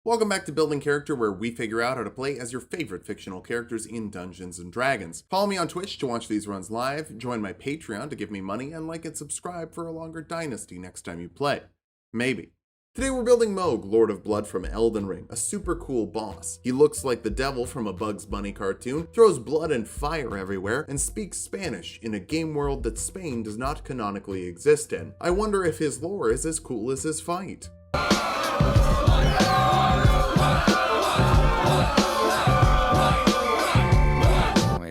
Welcome back to Building Character, where we figure out how to play as your favorite fictional characters in Dungeons & Dragons. Follow me on Twitch to watch these runs live, join my Patreon to give me money, and like and subscribe for a longer dynasty next time you play. Maybe. Today we're building Mohg, Lord of Blood from Elden Ring, a super cool boss. He looks like the devil from a Bugs Bunny cartoon, throws blood and fire everywhere, and speaks Spanish in a game world that Spain does not canonically exist in. I wonder if his lore is as cool as his fight.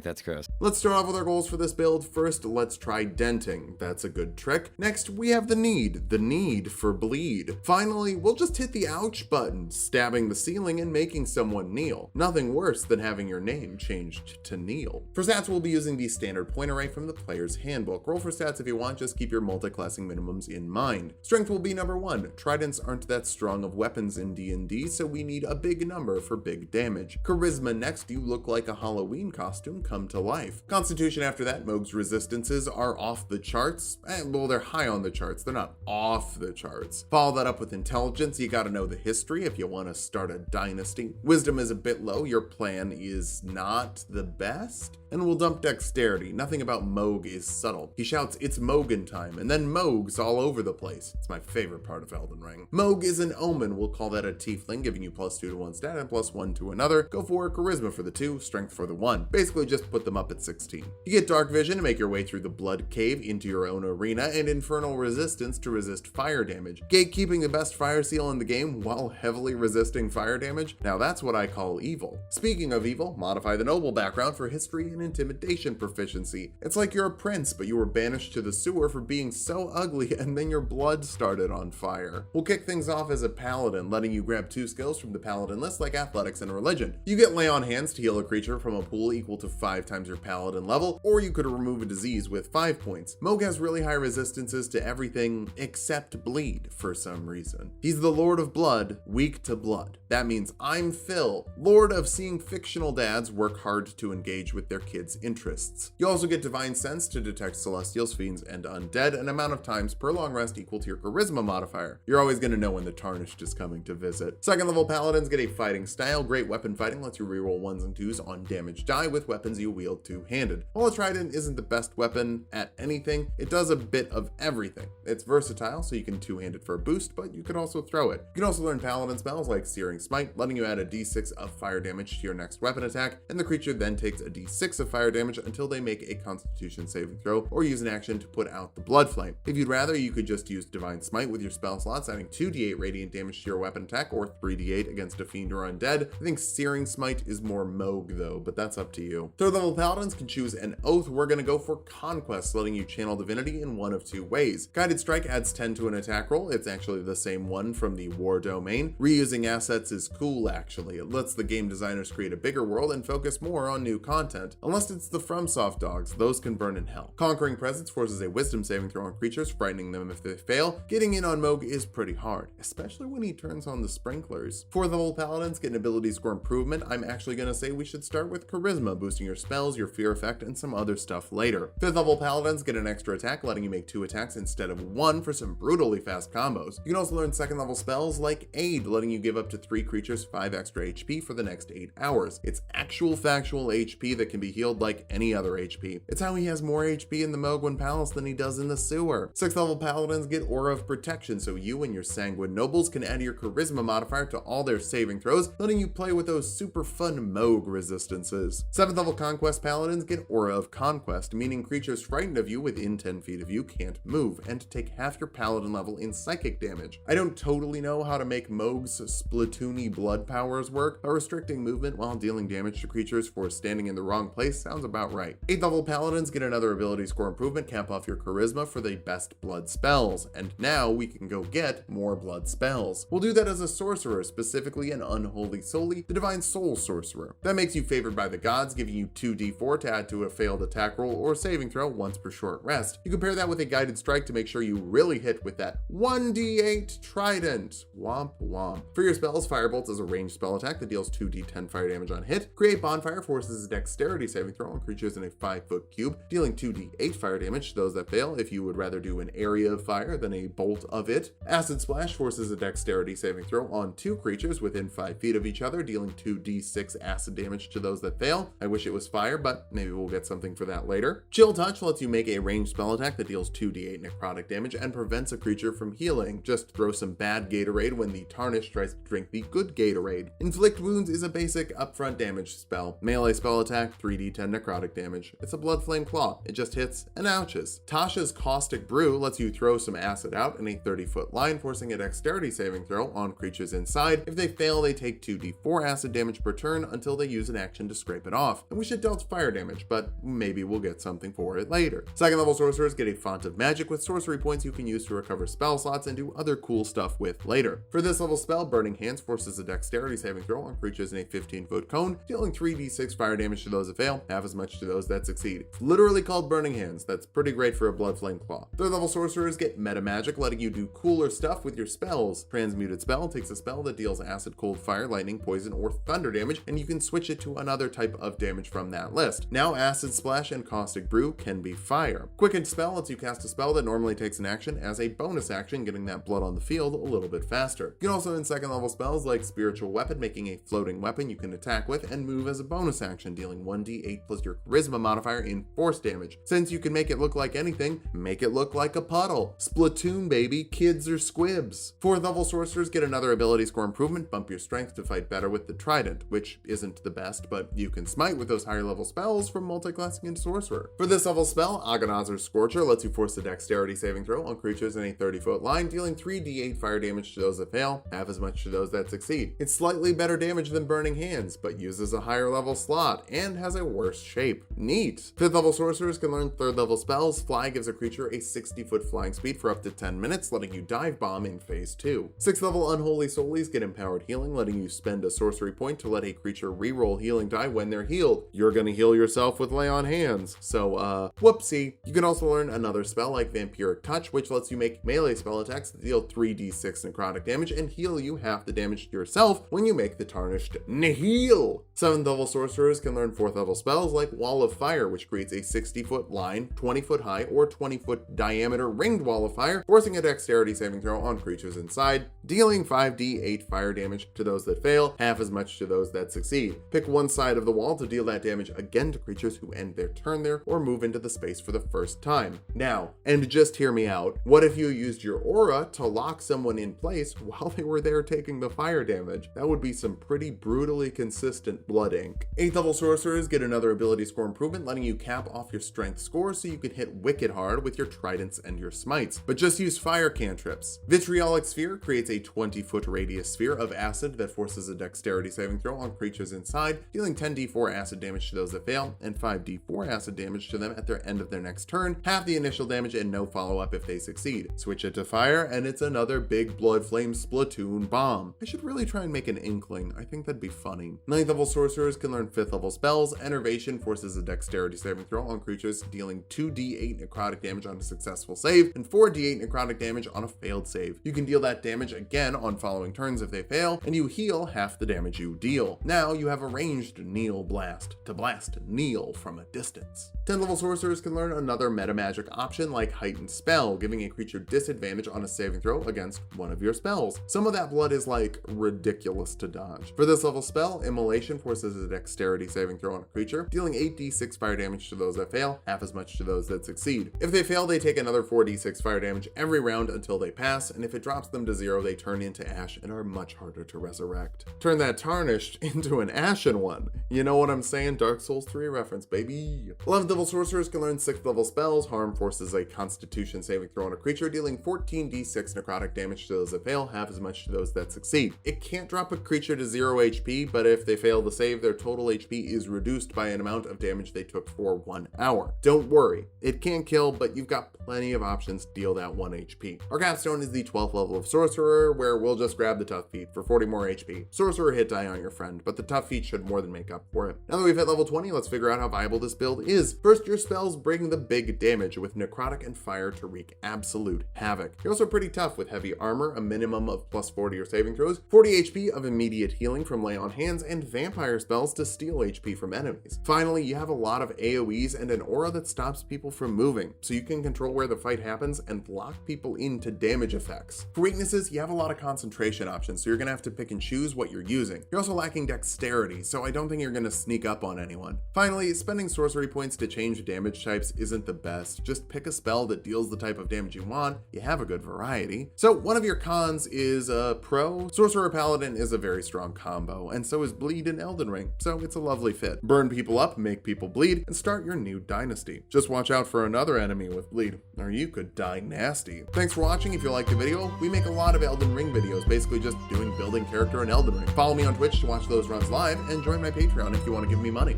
That's gross. Let's start off with our goals for this build. First, let's try denting. That's a good trick. Next, we have the need for bleed. Finally, we'll just hit the ouch button, stabbing the ceiling and making someone kneel. Nothing worse than having your name changed to Neil. For stats, we'll be using the standard point array from the player's handbook. Roll for stats if you want, just keep your multi-classing minimums in mind. Strength will be number 1. Tridents aren't that strong of weapons in D&D, so we need a big number for big damage. Charisma next, you look like a Halloween costume come to life. Constitution after that. Mohg's resistances are off the charts. Well, they're high on the charts. They're not off the charts. Follow that up with intelligence. You gotta know the history if you want to start a dynasty. Wisdom is a bit low. Your plan is not the best. And we'll dump dexterity. Nothing about Mohg is subtle. He shouts, "It's Mohgin time," and then Mohgs all over the place. It's my favorite part of Elden Ring. Mohg is an omen. We'll call that a tiefling, giving you +2 to one stat and +1 to another. Go for charisma for the 2, strength for the 1. Basically just put them up at 16. You get dark vision to make your way through the blood cave into your own arena, and infernal resistance to resist fire damage. Gatekeeping the best fire seal in the game while heavily resisting fire damage. Now that's what I call evil. Speaking of evil, modify the noble background for history and intimidation proficiency. It's like you're a prince, but you were banished to the sewer for being so ugly and then your blood started on fire. We'll kick things off as a paladin, letting you grab 2 skills from the paladin list like athletics and religion. You get lay on hands to heal a creature from a pool equal to 5 times your paladin level, or you could remove a disease with 5 points. Mohg has really high resistances to everything except bleed for some reason. He's the Lord of Blood, weak to blood. That means I'm Phil, Lord of seeing fictional dads work hard to engage with their kids' interests. You also get Divine Sense to detect celestials, fiends, and undead, an amount of times per long rest equal to your charisma modifier. You're always going to know when the Tarnished is coming to visit. Second level paladins get a fighting style. Great weapon fighting lets you reroll 1s and 2s on damage die with weapons you wield two-handed. While a trident isn't the best weapon at anything, it does a bit of everything. It's versatile, so you can two-hand it for a boost, but you can also throw it. You can also learn paladin spells like Searing Smite, letting you add a d6 of fire damage to your next weapon attack, and the creature then takes a d6 of fire damage until they make a constitution saving throw or use an action to put out the blood flame. If you'd rather, you could just use Divine Smite with your spell slots, adding 2d8 radiant damage to your weapon attack or 3d8 against a fiend or undead. I think Searing Smite is more Mohg though, but that's up to you. Third level paladins can choose an oath. We're going to go for Conquest, letting you channel divinity in one of 2 ways. Guided Strike adds 10 to an attack roll. It's actually the same one from the War domain. Reusing assets is cool actually. It lets the game designers create a bigger world and focus more on new content. Unless it's the FromSoft dogs, those can burn in hell. Conquering Presence forces a wisdom saving throw on creatures, frightening them if they fail. Getting in on Mohg is pretty hard, especially when he turns on the sprinklers. Fourth level paladins get an ability score improvement. I'm actually going to say we should start with charisma, boosting your spells, your fear effect, and some other stuff later. Fifth level paladins get an extra attack, letting you make 2 attacks instead of 1 for some brutally fast combos. You can also learn second level spells like Aid, letting you give up to 3 creatures 5 extra HP for the next 8 hours. It's actual factual HP that can be healed like any other HP. It's how he has more HP in the Mohgwyn Palace than he does in the sewer. 6th level paladins get Aura of Protection, so you and your sanguine nobles can add your charisma modifier to all their saving throws, letting you play with those super fun Mohg resistances. 7th level conquest paladins get Aura of Conquest, meaning creatures frightened of you within 10 feet of you can't move, and take half your paladin level in psychic damage. I don't totally know how to make Mohg's splatoony blood powers work, but restricting movement while dealing damage to creatures for standing in the wrong place sounds about right. 8th level paladins get another ability score improvement, cap off your charisma for the best blood spells, and now we can go get more blood spells. We'll do that as a sorcerer, specifically an unholy solely, the divine soul sorcerer. That makes you favored by the gods, giving you 2d4 to add to a failed attack roll or saving throw once per short rest. You can pair that with a guided strike to make sure you really hit with that 1d8 trident. Womp womp. For your spells, Firebolt is a ranged spell attack that deals 2d10 fire damage on hit. Create Bonfire forces a dexterity saving throw on creatures in a 5-foot cube, dealing 2d8 fire damage to those that fail if you would rather do an area of fire than a bolt of it. Acid Splash forces a dexterity saving throw on 2 creatures within 5 feet of each other, dealing 2d6 acid damage to those that fail. I wish it was fire, but maybe we'll get something for that later. Chill Touch lets you make a ranged spell attack that deals 2d8 necrotic damage and prevents a creature from healing. Just throw some bad Gatorade when the Tarnished tries to drink the good Gatorade. Inflict Wounds is a basic upfront damage spell. Melee spell attack, 3d10 necrotic damage. It's a Blood Flame Claw. It just hits and ouches. Tasha's Caustic Brew lets you throw some acid out in a 30-foot line, forcing a dexterity saving throw on creatures inside. If they fail, they take 2d4 acid damage per turn until they use an action to scrape it off. I wish it dealt fire damage, but maybe we'll get something for it later. Second level sorcerers get a Font of Magic with sorcery points you can use to recover spell slots and do other cool stuff with later. For this level spell, Burning Hands forces a dexterity saving throw on creatures in a 15-foot cone, dealing 3d6 fire damage to those that fail, half as much to those that succeed. It's literally called Burning Hands. That's pretty great for a Blood Flame Claw. Third level sorcerers get Meta Magic, letting you do cooler stuff with your spells. Transmuted Spell takes a spell that deals acid, cold, fire, lightning, poison, or thunder damage, and you can switch it to another type of damage from that list. Now Acid Splash and Caustic Brew can be fire. Quickened Spell lets you cast a spell that normally takes an action as a bonus action, getting that blood on the field a little bit faster. You can also in second level spells like Spiritual Weapon, making a floating weapon you can attack with and move as a bonus action, dealing 1d8 plus your charisma modifier in force damage. Since you can make it look like anything, make it look like a puddle. Splatoon, baby, kids are squibs. Fourth level sorcerers get another ability score improvement, bump your strength to fight better with the trident, which isn't the best, but you can smite with those higher level spells from multiclassing into sorcerer. For this level spell, Agonizer's Scorcher lets you force a dexterity saving throw on creatures in a 30-foot line, dealing 3d8 fire damage to those that fail, half as much to those that succeed. It's slightly better damage than Burning Hands, but uses a higher level slot and has a worse shape. Neat. Fifth level sorcerers can learn third level spells. Fly gives a creature a 60-foot flying speed for up to 10 minutes, letting you dive bomb in phase 2. Sixth level Unholy Soulies get empowered healing, letting you spend a sorcery point to let a creature reroll healing die when they're healed. You're gonna heal yourself with Lay on Hands, so whoopsie. You can also learn another spell like Vampiric Touch, which lets you make melee spell attacks that deal 3d6 necrotic damage and heal you half the damage to yourself when you make the Tarnished Nihil. Seventh level sorcerers can learn fourth level spells like Wall of Fire, which creates a 60-foot line, 20-foot high, or 20-foot diameter ringed wall of fire, forcing a dexterity saving throw on creatures inside, dealing 5d8 fire damage to those that fail, half as much to those that succeed. Pick one side of the wall to deal that damage again to creatures who end their turn there or move into the space for the first time. Now, and just hear me out, what if you used your aura to lock someone in place while they were there taking the fire damage? That would be some pretty brutally consistent blood ink. 8th level sorcerers get another ability score improvement, letting you cap off your strength score so you can hit wicked hard with your tridents and your smites, but just use fire cantrips. Vitriolic Sphere creates a 20-foot radius sphere of acid that forces a dexterity saving throw on creatures inside, dealing 10d4 acid damage to those that fail and 5d4 acid damage to them at their end of their next turn, half the initial damage and no follow-up if they succeed. Switch it to fire and it's another big blood flame Splatoon bomb. I should really try and make an inkling. I think that'd be funny. 9th level sorcerers can learn 5th level spells. Enervation forces a dexterity saving throw on creatures, dealing 2d8 necrotic damage on a successful save and 4d8 necrotic damage on a failed save. You can deal that damage again on following turns if they fail, and you heal half the damage you deal. Now you have a ranged Kneel Blast to blast Kneel from a distance. 10th level sorcerers can learn another meta magic option like Heightened Spell, giving a creature disadvantage on a saving throw against one of your spells. Some of that blood is like ridiculous to dodge. For this level spell, Immolation forces a dexterity saving throw on a creature, dealing 8d6 fire damage to those that fail, half as much to those that succeed. If they fail, they take another 4d6 fire damage every round until they pass, and if it drops them to 0, they turn into ash and are much harder to resurrect. Turn that Tarnished into an ashen one. You know what I'm saying? Dark Souls 3 reference, baby. 11th level sorcerers can learn 6th level spells. Harm forces a constitution saving throw on a creature, dealing 14d6 necrotic damage to those that fail, half as much to those that succeed. It can't drop a creature to 0 HP, but if they fail to save, their total HP is reduced by an amount of damage they took for 1 hour. Don't worry, it can't kill, but you've got plenty of options to deal that 1 HP. Our capstone is the 12th level of sorcerer, where we'll just grab the tough feat for 40 more HP. Sorcerer hit die on your friend, but the tough feat should more than make up for it. Now that we've hit level 20, let's figure out how viable this build is. First, your spells bring the big damage with necrotic and fire to wreak absolute havoc. You're also pretty tough with heavy armor, a minimum of plus 40 or saving throws, 40 HP of immediate healing from Lay on Hands, and vampire spells to steal HP from enemies. enemies. Finally, you have a lot of AoEs and an aura that stops people from moving, so you can control where the fight happens and lock people into damage effects. For weaknesses, you have a lot of concentration options, so you're gonna have to pick and choose what you're using. You're also lacking dexterity, so I don't think you're gonna sneak up on anyone. Finally, spending sorcery points to change damage types isn't the best. Just pick a spell that deals the type of damage you want. You have a good variety. So one of your cons is pro. Sorcerer Paladin is a very strong combo, and so is Bleed in Elden Ring, so it's a lovely fit. Burn people up, make people bleed, and start your new dynasty. Just watch out for another enemy with bleed, or you could die nasty. Thanks for watching. If you liked the video, we make a lot of Elden Ring videos, basically just doing building character in Elden Ring. Follow me on Twitch to watch those runs live, and join my Patreon if you want to give me money.